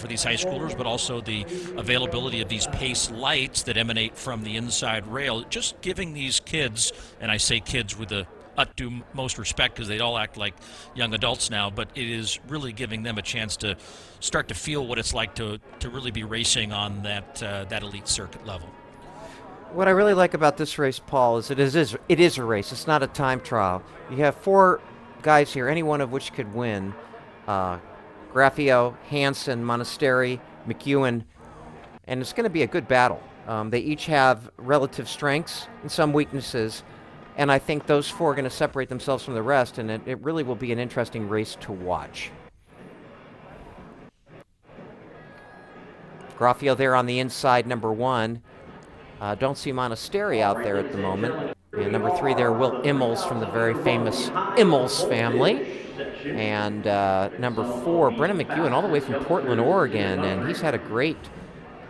for these high schoolers, but also the availability of these pace lights that emanate from the inside rail. Just giving these kids, and I say kids with the utmost respect because they all act like young adults now, but it is really giving them a chance to start to feel what it's like to really be racing on that elite circuit level. What I really like about this race, Paul, is it is a race. It's not a time trial. You have four guys here, any one of which could win. Graffio, Hansen, Monastery, McEwen, and it's going to be a good battle. They each have relative strengths and some weaknesses, and I think those four are going to separate themselves from the rest, and it really will be an interesting race to watch. Graffio there on the inside, number one. Don't see Monastery out there at the moment. And number three there, Will Immels from the very famous Immels family. And number four, Brennan McEwen, all the way from Portland, Oregon. And he's had a great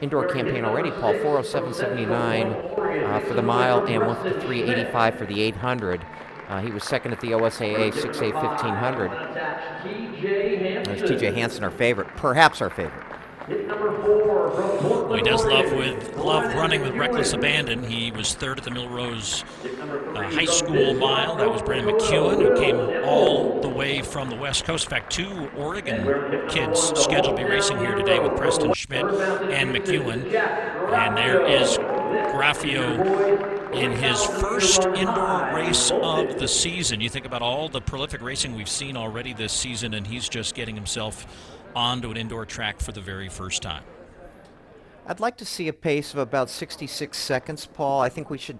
indoor campaign already, Paul. 4:07.79 for the mile and 1:53.85 for the 800. He was second at the OSAA 6A 1500. There's TJ Hansen, our favorite, perhaps our favorite. Well, he does love running with reckless abandon. He was third at the Millrose High School mile. That was Brandon McEwen, who came all the way from the West Coast. In fact, two Oregon kids scheduled to be racing here today with Preston Schmidt and McEwen. And there is Graffio in his first indoor race of the season. You think about all the prolific racing we've seen already this season, and he's just getting himself onto an indoor track for the very first time. I'd like to see a pace of about 66 seconds, Paul. I think we should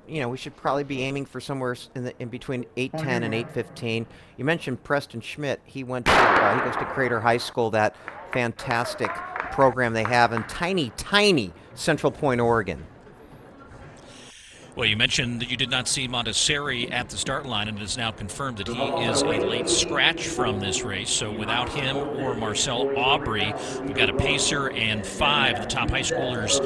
probably be aiming for somewhere in between 8:10 and 8:15. You mentioned Preston Schmidt. He goes to Crater High School, that fantastic program they have in tiny Central Point, Oregon. Well, you mentioned that you did not see Montessori at the start line, and it is now confirmed that he is a late scratch from this race. So without him or Marcel Aubry, we've got a pacer and five of the top high schoolers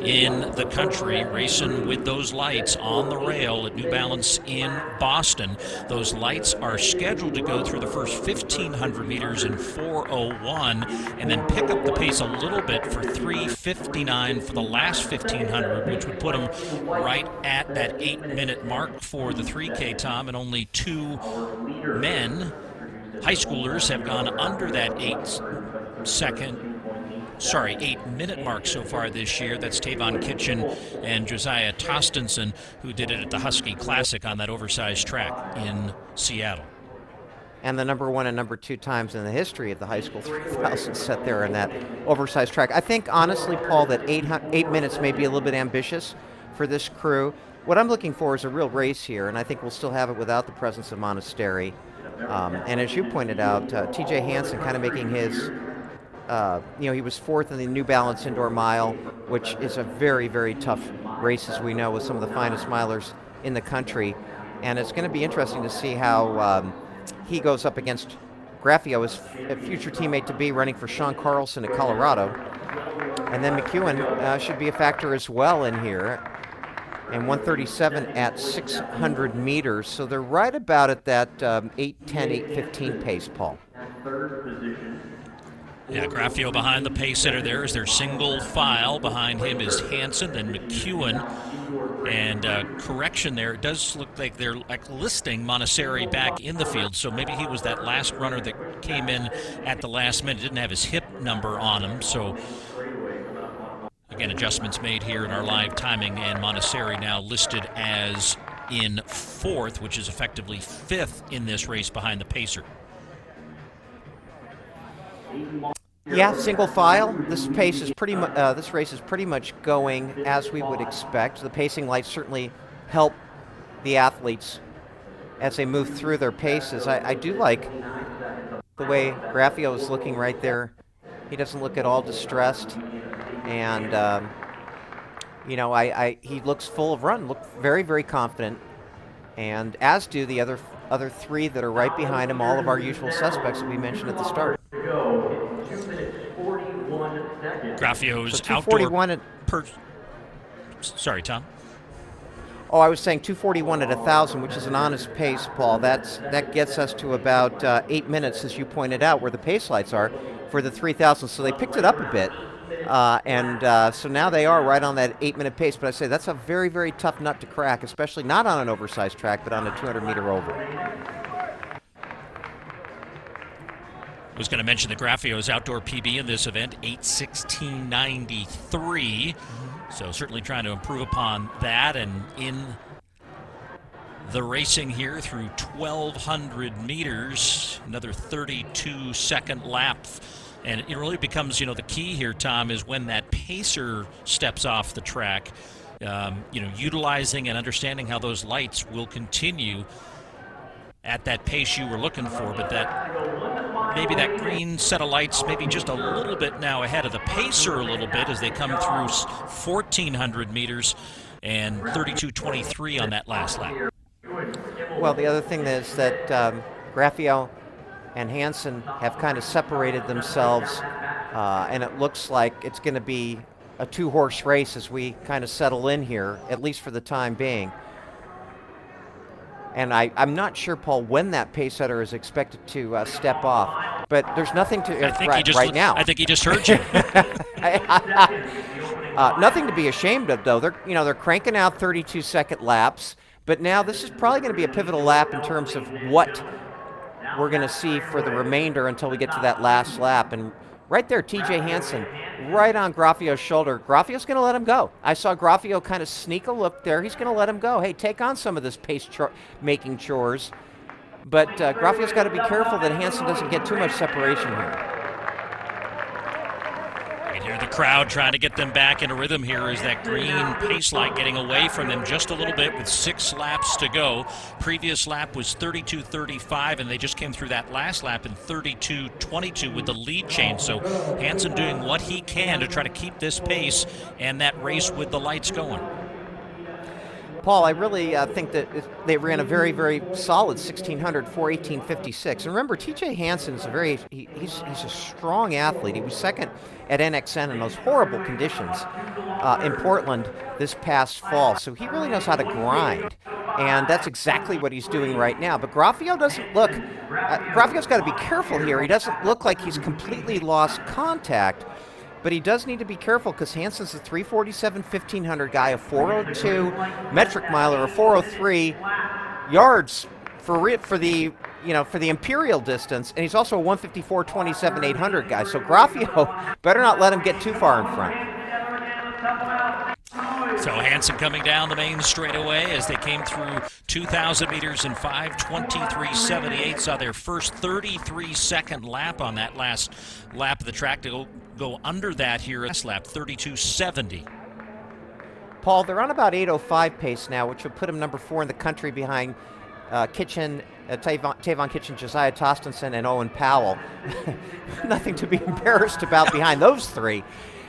in the country racing with those lights on the rail at New Balance in Boston. Those lights are scheduled to go through the first 1,500 meters in 4:01 and then pick up the pace a little bit for 3:59 for the last 1,500, which would put them right at that 8-minute mark for the 3K, Tom, and only two men, high schoolers, have gone under that 8-minute mark so far this year. That's Tavon Kitchen and Josiah Tostenson, who did it at the Husky Classic on that oversized track in Seattle. And the number one and number two times in the history of the high school 3000 set there in that oversized track. I think, honestly, Paul, that 8 minutes may be a little bit ambitious for this crew. What I'm looking for is a real race here, and I think we'll still have it without the presence of Monastery. And as you pointed out, TJ Hansen kind of making his, he was fourth in the New Balance Indoor Mile, which is a very, very tough race, as we know, with some of the finest milers in the country. And it's going to be interesting to see how he goes up against Graffio, his future teammate to be, running for Sean Carlson at Colorado. And then McEwen should be a factor as well in here. And 1:37 at 600 meters. So they're right about at that 8:10, 8:15 pace, Paul. Yeah, Graffio behind the pace setter there is their single file. Behind him is Hansen, then McEwen. And correction there, it does look like they're listing Monastery back in the field. So maybe he was that last runner that came in at the last minute, didn't have his hip number on him. So again, adjustments made here in our live timing, and Monastery now listed as in fourth, which is effectively fifth in this race behind the pacer. Yeah, single file. This race is pretty much going as we would expect. The pacing lights certainly help the athletes as they move through their paces. I do like the way Graffio is looking right there. He doesn't look at all distressed. And, he looks full of run, look very, very confident. And as do the other three that are right behind him, all of our usual suspects that we mentioned at the start. Graffio's so outdoor... Sorry, Tom. Oh, I was saying 2:41 at 1,000, which is an honest pace, Paul. That gets us to about 8 minutes, as you pointed out, where the pace lights are. for the 3,000. So they picked it up a bit. So now they are right on that 8-minute pace. But I say that's a very, very tough nut to crack, especially not on an oversized track, but on a 200-meter oval. I was going to mention the Grafio's outdoor PB in this event, 8:16.93. So certainly trying to improve upon that. And in the racing here through 1,200 meters, another 32-second lap. And it really becomes, the key here, Tom, is when that pacer steps off the track, utilizing and understanding how those lights will continue at that pace you were looking for, but maybe that green set of lights maybe just a little bit now ahead of the pacer a little bit as they come through 1,400 meters and 32.23 on that last lap. Well, the other thing is that Grafio and Hansen have kind of separated themselves, and it looks like it's going to be a two-horse race as we kind of settle in here, at least for the time being. And I'm not sure, Paul, when that pace setter is expected to step off. But there's nothing to right now. I think he just heard you. Nothing to be ashamed of, though. They're cranking out 32-second laps. But now this is probably going to be a pivotal lap in terms of what we're going to see for the remainder until we get to that last lap. And right there, TJ Hansen, right on Grafio's shoulder. Grafio's going to let him go. I saw Grafio kind of sneak a look there. He's going to let him go. Hey, take on some of this pace-making chores. But Grafio's got to be careful that Hansen doesn't get too much separation here. You can hear the crowd trying to get them back in a rhythm here as that green pace light getting away from them just a little bit with 6 laps to go. Previous lap was 32.35, and they just came through that last lap in 32.22 with the lead change. So Hansen doing what he can to try to keep this pace and that race with the lights going. Paul, I really think that they ran a very, very solid 1,600, 4:18.56. And remember, TJ Hansen is he's a strong athlete. He was second at NXN in those horrible conditions in Portland this past fall. So he really knows how to grind. And that's exactly what he's doing right now. But Grafio doesn't look, Grafio's got to be careful here. He doesn't look like he's completely lost contact. But he does need to be careful because Hansen's a 3:47 1,500 guy, a 4:02 metric miler, a 4:03 yards for the imperial distance, and he's also a 1:54 27 800 guy. So Grafio better not let him get too far in front. So Hansen coming down the main straightaway as they came through 2,000 meters in 5:23.78. Saw their first 33-second lap on that last lap of the track to go under that here at this lap, 32.70. Paul, they're on about 8:05 pace now, which would put him number 4 in the country behind Kitchen, Tavon Kitchen, Josiah Tostenson, and Owen Powell. Nothing to be embarrassed about behind those three.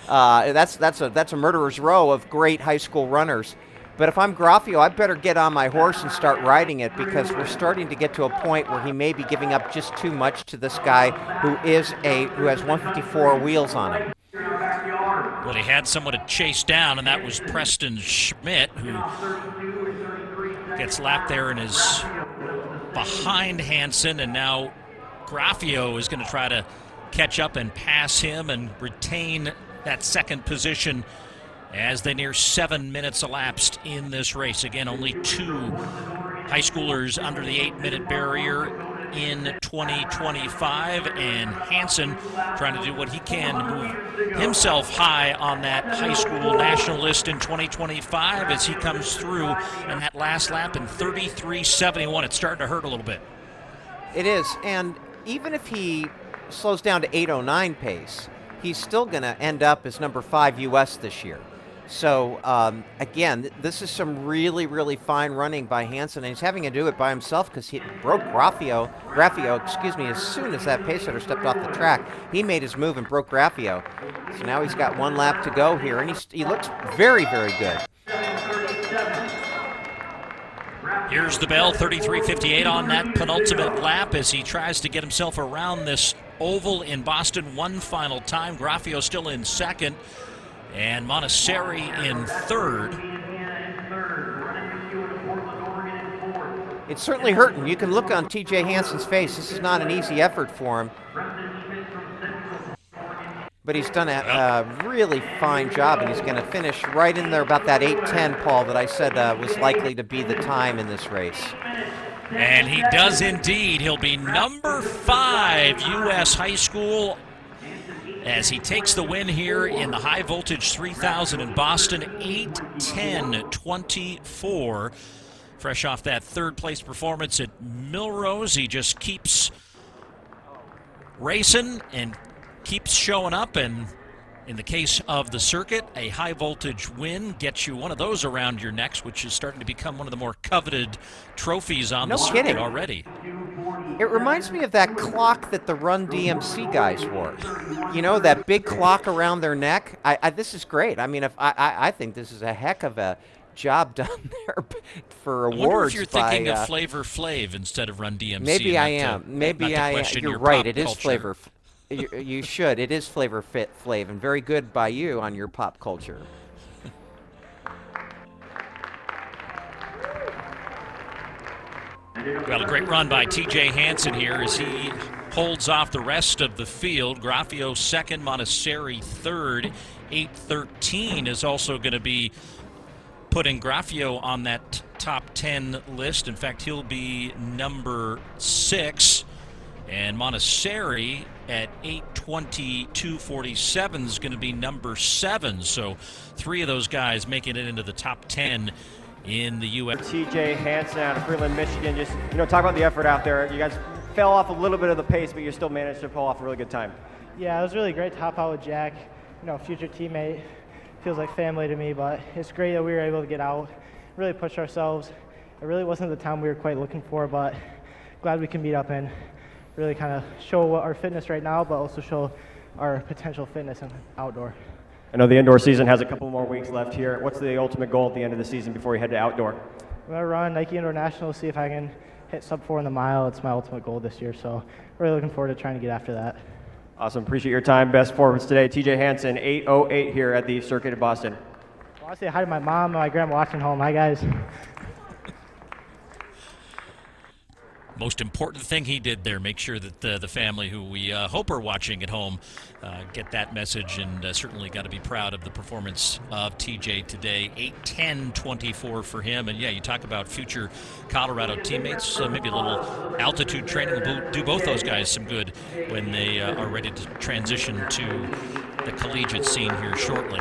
That's a murderer's row of great high school runners. But if I'm Grafio, I better get on my horse and start riding it because we're starting to get to a point where he may be giving up just too much to this guy who has 154 wheels on him. Well, he had someone to chase down, and that was Preston Schmidt, who gets lapped there and is behind Hansen, and now Grafio is going to try to catch up and pass him and retain that second position as they near 7 minutes elapsed in this race. Again, only 2 high schoolers under the 8-minute barrier in 2025, and Hansen trying to do what he can to move himself high on that high school national list in 2025 as he comes through in that last lap in 33.71. It's starting to hurt a little bit. It is, and even if he slows down to 8:09 pace, he's still going to end up as number 5 U.S. this year. So, again, this is some really, really fine running by Hansen, and he's having to do it by himself because he broke Grafio, as soon as that pace setter stepped off the track. He made his move and broke Grafio. So now he's got 1 lap to go here, and he looks very, very good. Here's the bell, 33.58 on that penultimate lap as he tries to get himself around this oval in Boston one final time. Grafio still in second, and Montessori in third. It's certainly hurting. You can look on TJ Hansen's face. This is not an easy effort for him. but he's done a really fine job, and he's going to finish right in there about that 8:10, Paul, that I said was likely to be the time in this race. And he does indeed. He'll be number 5 U.S. high school as he takes the win here in the high voltage 3000 in Boston, 8:10.24. Fresh off that third place performance at Millrose, he just keeps racing and keeps showing up, and in the case of the circuit, a high voltage win gets you one of those around your necks, which is starting to become one of the more coveted trophies on the circuit already. It reminds me of that clock that the Run DMC guys wore. You know, that big clock around their neck. This is great. I mean, I think this is a heck of a job done there for awards. I wonder if you're thinking of Flavor Flav instead of Run DMC. Maybe I am. Maybe I am. You're right. It is Flavor. You should. It is Flavor Flav, and very good by you on your pop culture. Well, a great run by TJ Hansen here as he holds off the rest of the field. Graffio second, Montesseri third. 8:13 is also going to be putting Graffio on that top 10 list. In fact, he'll be number 6. And Montesseri at 8:22.47 is going to be number 7. So 3 of those guys making it into the top 10 in the U.S. TJ Hansen out of Freeland, Michigan. Just, talk about the effort out there. You guys fell off a little bit of the pace, but you still managed to pull off a really good time. Yeah, it was really great to hop out with Jack. Future teammate, feels like family to me, but it's great that we were able to get out, really push ourselves. It really wasn't the time we were quite looking for, but glad we can meet up and really kind of show our fitness right now, but also show our potential fitness in outdoor. I know the indoor season has a couple more weeks left here. What's the ultimate goal at the end of the season before you head to outdoor? I'm going to run Nike Indoor National, see if I can hit sub-4 in the mile. It's my ultimate goal this year, so really looking forward to trying to get after that. Awesome. Appreciate your time. Best performance today. TJ Hansen, 8:08 here at the circuit in Boston. I want to say hi to my mom and my grandma watching home. Hi, guys. Most important thing he did there, make sure that the family who we hope are watching at home get that message, and certainly got to be proud of the performance of TJ today. 8:10.24 for him, and yeah, you talk about future Colorado teammates, maybe a little altitude training will do both those guys some good when they are ready to transition to the collegiate scene here shortly.